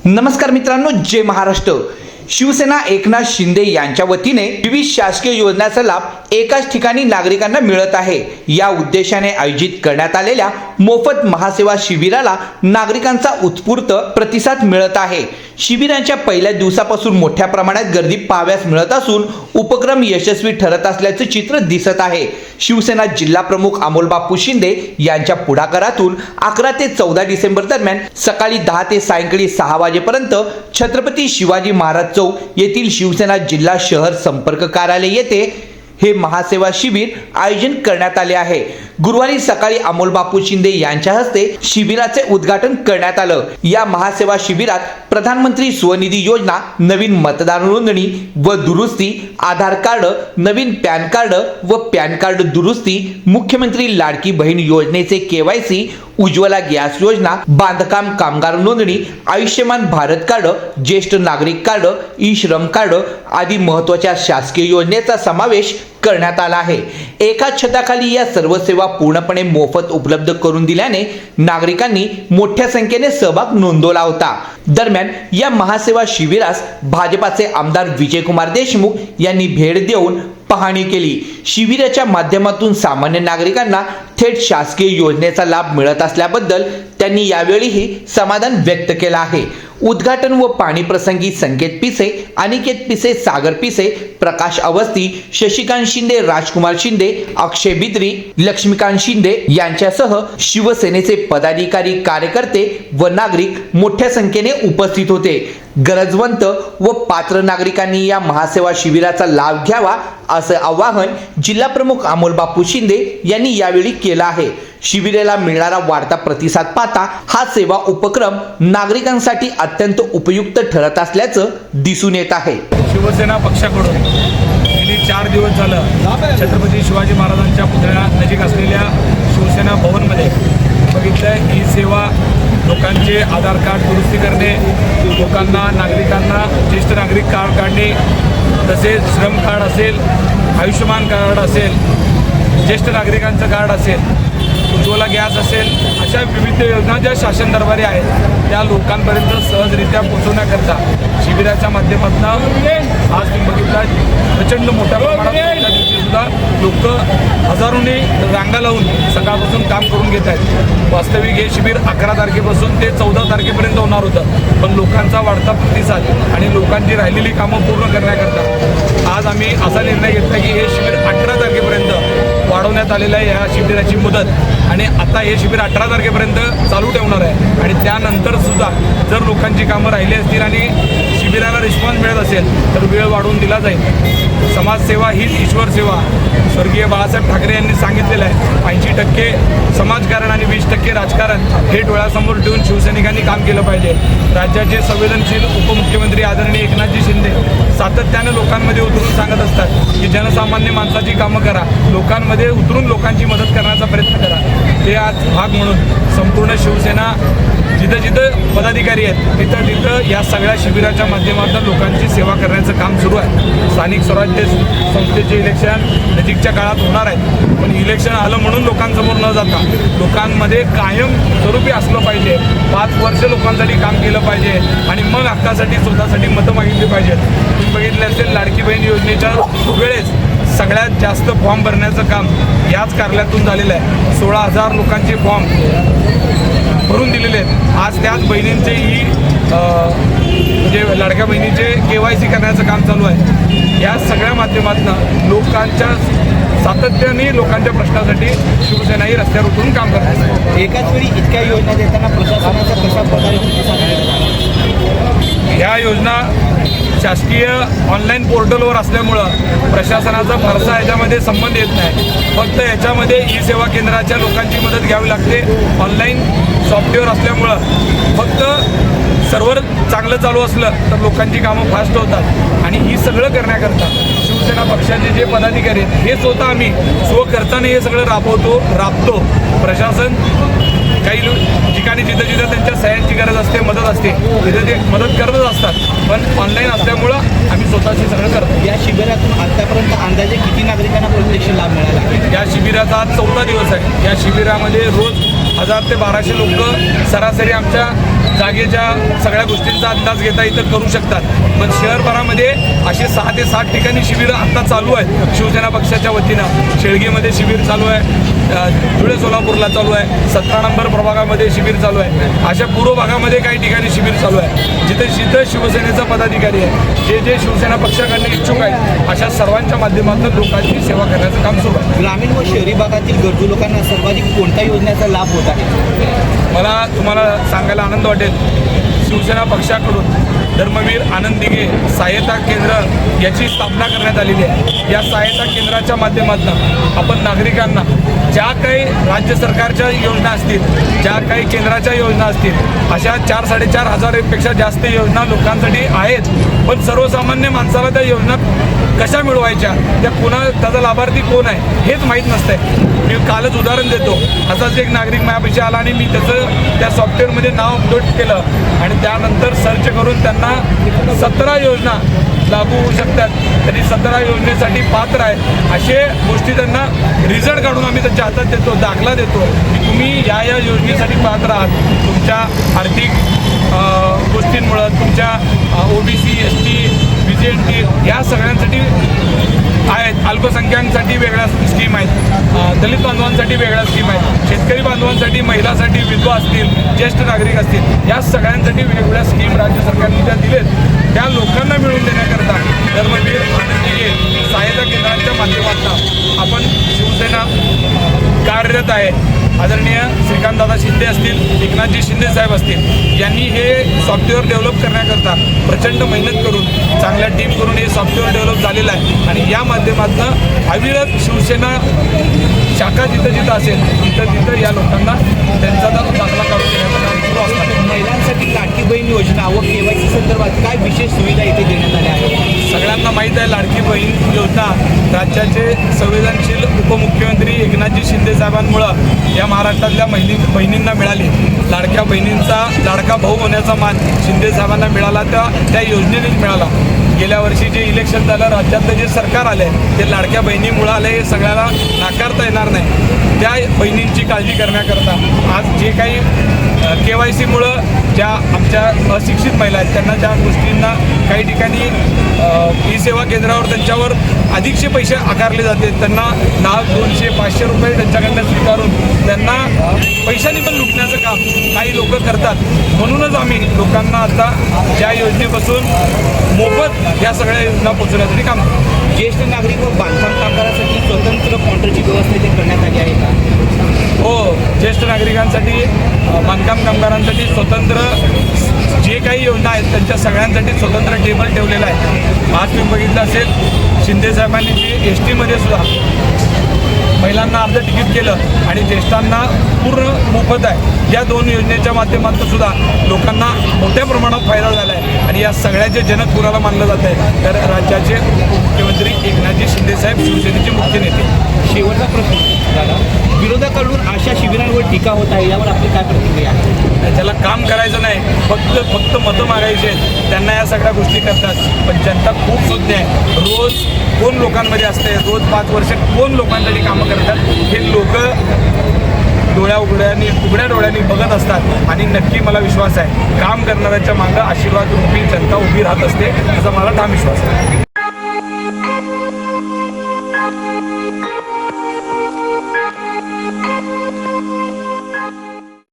नमस्कार मित्रांनो, जय महाराष्ट्र। शिवसेना एकनाथ शिंदे यांच्या वतीने विविध शासकीय योजनांचा लाभ एकाच ठिकाणी नागरिकांना मिळत आहे। या उद्देशाने आयोजित करण्यात आलेल्या मोफत महासेवा शिबिराला नागरिकांचा उत्स्फूर्त प्रतिसाद मिळत आहे। शिबिरांच्या पहिल्या दिवसापासून मोठ्या प्रमाणात गर्दी पाहावयास मिळत असून उपक्रम यशस्वी ठरत असल्याचे चित्र दिसत आहे। शिवसेना जिल्हा प्रमुख अमोल बापू शिंदे यांच्या पुढाकारातून 11 ते 14 डिसेंबर दरम्यान सकाळी 10 ते सायंकाळी 6 वाजेपर्यंत छत्रपती शिवाजी महाराज चौक येथील शिवसेना जिल्हा शहर संपर्क कार्यालय येथे हे महासेवा शिबिर आयोजन करण्यात आले आहे। गुरुवारी सकाळी अमोल बापू शिंदे यांच्या हस्ते शिबिराचे उद्घाटन करण्यात आलं। या महासेवा शिबिरात प्रधानमंत्री स्वनिधी योजना, नवीन मतदार नोंदणी व दुरुस्ती, आधार कार्ड, नवीन पॅन कार्ड व पॅन कार्ड दुरुस्ती, मुख्यमंत्री लाडकी बहीण योजनेचे केवायसी, उज्ज्वला गॅस योजना, बांधकाम कामगार नोंदणी, आयुष्यमान भारत कार्ड, ज्येष्ठ नागरिक कार्ड, ई श्रम कार्ड आदी महत्त्वाच्या शासकीय योजनेचा समावेश करण्यात आला आहे। एकाच छताखाली या सर्व सेवा पूर्णपणे मोफत उपलब्ध करून दिल्याने नागरिकांनी मोठ्या संख्येने सहभाग नोंदवला होता। दरम्यान या महासेवा शिबिरास भाजपाचे आमदार विजयकुमार देशमुख यांनी भेट देऊन पाहणी केली। शिबिराच्या माध्यमातून सामान्य नागरिकांना थेट शासकीय योजनेचा लाभ मिळत असल्याबद्दल त्यांनी यावेळीही समाधान व्यक्त केलं आहे। उद्घाटन व पाणी प्रसंगी संकेत पिसे, अनिकेत पिसे, सागर पिसे, प्रकाश अवस्थी, शशिकांत शिंदे, राजकुमार शिंदे, अक्षय बिद्री, लक्ष्मीकांत शिंदे यांच्यासह शिवसेनेचे पदाधिकारी, कार्यकर्ते व नागरिक मोठ्या संख्येने उपस्थित होते। गरजवंत व पात्र नागरिकांनी या महासेवा शिबिराचा लाभ घ्यावा असं आवाहन जिल्हा प्रमुख अमोल बापू शिंदे यांनी यावेळी केलं आहे। शिबिराला मिळणारा वाढता प्रतिसाद पाहता हा सेवा उपक्रम नागरिकांसाठी अत्यंत उपयुक्त ठरत असल्याचं दिसून येत आहे। शिवसेना पक्षाकडून गेली 4 दिवस झालं छत्रपती शिवाजी महाराजांच्या पुतळ्या नजीक असलेल्या शिवसेना भवनमध्ये बघितलं ही सेवा लोकांचे आधार कार्ड दुरुस्ती करणे, लोकांना नागरिकांना ज्येष्ठ नागरिक कार्ड काढणे, तसेच श्रम कार्ड असेल, आयुष्यमान कार्ड असेल, ज्येष्ठ नागरिकांचं कार्ड असेल, उज्ज्वला गॅस असेल, अशा विविध योजना ज्या शासन दरबारी आहेत त्या लोकांपर्यंत सहजरित्या पोहोचवण्याकरता शिबिराच्या माध्यमातून आज तुम्ही बघितला प्रचंड मोठ्या प्रमाणात सुद्धा लोक हजारोंनी रांगा लावून सकाळपासून काम करून घेत आहेत। वास्तविक हे शिबिर 11 तारखेपासून ते 14 तारखेपर्यंत होणार होतं, पण लोकांचा वाढता प्रतिसाद आणि लोकांची राहिलेली कामं पूर्ण करण्याकरता आज आम्ही असा निर्णय घेतला की हे शिबिर 18 तारखेपर्यंत वाढवण्यात आलेलं आहे। या शिबिराची मुदत आणि आता हे शिबिर 18 तारखेपर्यंत चालू ठेवणार आहे आणि त्यानंतर सुद्धा जर लोकांची कामं राहिली असतील आणि शिबिराला रिस्पॉन्स मिळत असेल तर वेळ वाढवून दिला जाईल। समाजसेवा हीच ईश्वर सेवा स्वर्गीय बाळासाहेब ठाकरे यांनी सांगितलेलं आहे। 80% समाजकारण आणि 20% राजकारण हे डोळ्यासमोर ठेवून शिवसैनिकांनी काम केलं पाहिजे। राज्याचे संवेदनशील उपमुख्यमंत्री आदरणीय एकनाथजी शिंदे सातत्याने लोकांमध्ये उतरून सांगत असतात की जनसामान्य माणसाची कामं करा, लोकांमध्ये उतरून लोकांची मदत करण्याचा प्रयत्न करा। ते आज भाग म्हणून संपूर्ण शिवसेना जिथं जिथं पदाधिकारी आहेत तिथं तिथं या सगळ्या शिबिराच्या माध्यमातून लोकांची सेवा करण्याचं काम सुरू आहे। स्थानिक स्वराज्य संस्थेचे इलेक्शन नजीकच्या काळात होणार आहेत, पण इलेक्शन आलं म्हणून लोकांसमोर न जाता लोकांमध्ये कायम स्वरूपी असलं पाहिजे। 5 वर्ष लोकांसाठी काम केलं पाहिजे आणि मग हक्कासाठी स्वतःसाठी मतं मागितली पाहिजेत। तुम्ही बघितले असेल लाडकी बहीण योजनेच्या वेळेस सगळ्यात जास्त फॉर्म भरण्याचं काम याच कार्यालयातून झालेलं आहे। 16,000 लोकांचे फॉर्म भरून दिलेले आहेत। आज त्याच बहिणींचेही म्हणजे लाडक्या बहिणीचे KYC करण्याचं काम चालू आहे। या सगळ्या माध्यमातून लोकांच्या सातत्याने लोकांच्या प्रश्नासाठी शिवसेना ही रस्त्यावर उतरून काम करत आहे। एकाच वेळी इतक्या योजना देताना प्रशासनाचा कशा प्रकारे ह्या योजना शासकीय ऑनलाईन पोर्टलवर असल्यामुळं प्रशासनाचा फारसा याच्यामध्ये संबंध येत नाही। फक्त याच्यामध्ये ई सेवा केंद्राच्या लोकांची मदत घ्यावी लागते। ऑनलाईन सॉफ्टवेअर असल्यामुळं फक्त सर्व्हर चांगलं चालू असलं तर लोकांची कामं फास्ट होतात आणि ही सगळं करण्याकरता शिवसेना पक्षाचे जे पदाधिकारी आहेत हे स्वतः आम्ही स्वखर्चाने हे सगळं राबतो। प्रशासन काही ठिकाणी जिथं जिथं त्यांच्या सह्यांची गरज असते, मदत असते, तिथे ते मदत करतच असतात, पण ऑनलाईन असल्यामुळं आम्ही स्वतःशी सगळं करतो। या शिबिरातून आतापर्यंत अंदाजे किती नागरिकांना प्रत्यक्ष लाभ मिळाला? या शिबिराचा आज 14 दिवस आहे। या शिबिरामध्ये रोज 1000 ते 1200 लोक सरासरी आमच्या जागेच्या सगळ्या गोष्टींचा अंदाज घेता इथं करू शकतात. पण शहरभरामध्ये असे 6 ते 7 ठिकाणी शिबिरं आत्ता चालू आहेत शिवसेना पक्षाच्या वतीनं. शेळगीमध्ये शिबिर चालू आहे, धुळे सोलापूरला चालू आहे, 17 नंबर प्रभागामध्ये शिबिर चालू आहे. अशा पूर्व भागामध्ये काही ठिकाणी शिबिर चालू आहे. जिथं शिवसेनेचा पदाधिकारी आहे, जे शिवसेना पक्षाकडे इच्छुक आहेत, अशा सर्वांच्या माध्यमातून लोकांची सेवा करण्याचं काम सुरू आहे. ग्रामीण व शहरी भागातील गरजू लोकांना सर्वाधिक कोणत्या योजनेचा लाभ होत आहे? मला तुम्हाला सांगायला आनंद वाटेल, शिवसेना पक्षाकडून धर्मवीर आनंद दिघे सहायता केंद्र याची स्थापना करण्यात आलेली आहे. या सहायता केंद्राच्या माध्यमातून आपण नागरिकांना ज्या काही राज्य सरकारच्या योजना असतील, ज्या काही केंद्राच्या योजना असतील, अशा 4-4.5 हजारपेक्षा जास्त योजना लोकांसाठी आहेत. पण सर्वसामान्य माणसाला त्या योजना कशा मिळवायच्या, त्या त्याचा लाभार्थी कोण आहे हेच माहीत नसतंय. मी कालच उदाहरण देतो. असाच एक नागरिक माझ्यापाशी आला आणि मी त्या सॉफ्टवेअरमध्ये नाव अपलोड केलं आणि त्यानंतर सर्च करून त्यांना 17 योजना लागू होऊ शकतात, त्यांनी 17 योजनेसाठी पात्र आहे असे गोष्टी त्यांना रिझल्ट काढून आम्ही त्यांच्या हातात देतो, दाखला देतो की तुम्ही या योजनेसाठी पात्र आहात. तुमच्या आर्थिक गोष्टींमुळं, तुमच्या OBC, ST, BJT या सगळ्यांसाठी आहेत. अल्पसंख्याकांसाठी वेगळ्या स्कीम आहेत, दलित बांधवांसाठी वेगळ्या स्कीम आहेत, शेतकरी बांधवांसाठी, महिलांसाठी, विधवा असतील, ज्येष्ठ नागरिक असतील, या सगळ्यांसाठी वेगवेगळ्या स्कीम राज्य सरकारने ज्या दिलेत त्या लोकांना मिळवून देण्याकरता धर्मवीर आनंद दिघे सहायता केंद्रांच्या माध्यमातून आपण शिवसेना कार्यरत आहे. आदरणीय श्रीकांतदादा शिंदे असतील, एकनाथजी शिंदे साहेब असतील, यांनी हे सॉफ्टवेअर डेव्हलप करण्याकरता प्रचंड मेहनत करून, चांगल्या टीम करून हे सॉफ्टवेअर डेव्हलप झालेलं आहे. आणि या माध्यमातून अविरत शिवसेना शाखा जिथं असेल तिथं या लोकांना त्यांचा दाखला काढून देण्याचं काम सुरू असतात. महिलांसाठी लाडकी बहीण योजना व KYC संदर्भात काय विशेष सुविधा इथे देण्यात आल्या आहेत? सगळ्यांना माहीत आहे, लाडकी बहीण योजना राज्याचे संवेदनशील उपमुख्यमंत्री एकनाथजी शिंदे साहेबांमुळं या महाराष्ट्रातल्या बहिणींना मिळाली. लाडक्या बहिणींचा लाडका भाऊ होण्याचा मान शिंदे साहेबांना मिळाला, त्या योजनेनेच मिळाला. गेल्या वर्षी जे इलेक्शन झालं, राज्यातलं जे सरकार आलं आहे ते लाडक्या बहिणीमुळं आलं, हे सगळ्याला नाकारता येणार नाही. त्या बहिणींची काळजी करण्याकरता आज जे काही KYCमुळं ज्या आमच्या अशिक्षित महिला आहेत त्यांना ज्या गोष्टींना काही ठिकाणी ई-सेवा केंद्रावर त्यांच्यावर अधिकचे पैसे आकारले जाते, त्यांना 200-500 रुपये त्यांच्याकडनं स्वीकारून त्यांना पैशांनी पण लुटण्याचं काम काही लोक करतात. म्हणूनच आम्ही लोकांना आता ज्या योजनेपासून मोफत या सगळ्या योजना पोहोचवण्यासाठी काम करतो. ज्येष्ठ नागरिक व बांधकाम कामगारांसाठी स्वतंत्र काउंटरची व्यवस्था इथे करण्यात आली आहे का? हो, ज्येष्ठ नागरिकांसाठी, बांधकाम कामगारांसाठी स्वतंत्र जे काही योजना आहेत त्यांच्या सगळ्यांसाठी स्वतंत्र टेबल ठेवलेला आहे. आज तुम्ही बघितलं असेल, शिंदे साहेबांनी जी STमध्ये सुद्धा महिलांना अर्ध तिकीट केलं आणि ज्येष्ठांना पूर्ण मोफत आहे. या 2 योजनेच्या माध्यमातून सुद्धा लोकांना मोठ्या प्रमाणात फायदा झाला आहे आणि या सगळ्याचे जनक कुणाला मानलं जात आहे तर राज्याचे उपमुख्यमंत्री एकनाथजी शिंदे साहेब, शिवसेनेचे मुख्य नेते. शेवटचा प्रश्न दादा, विरोधकाकडून अशा शिबिरांवर टीका होत आहे, यावर आपली काय प्रतिक्रिया आहे? त्याला काम करायचं नाही, फक्त मतं मागायचे आहेत, त्यांना या सगळ्या गोष्टी करतात. पण जनता खूप सुज्ञ आहे. रोज कोण लोकांमध्ये असते, रोज 5 वर्ष कोण लोकांसाठी कामं करतात हे लोक उघड्या डोळ्यांनी बघत असतात. आणि नक्की मला विश्वास आहे, काम करणाऱ्याच्या मागं आशीर्वाद रूपी जनता उभी राहत असते, असा मला ठाम विश्वास आहे.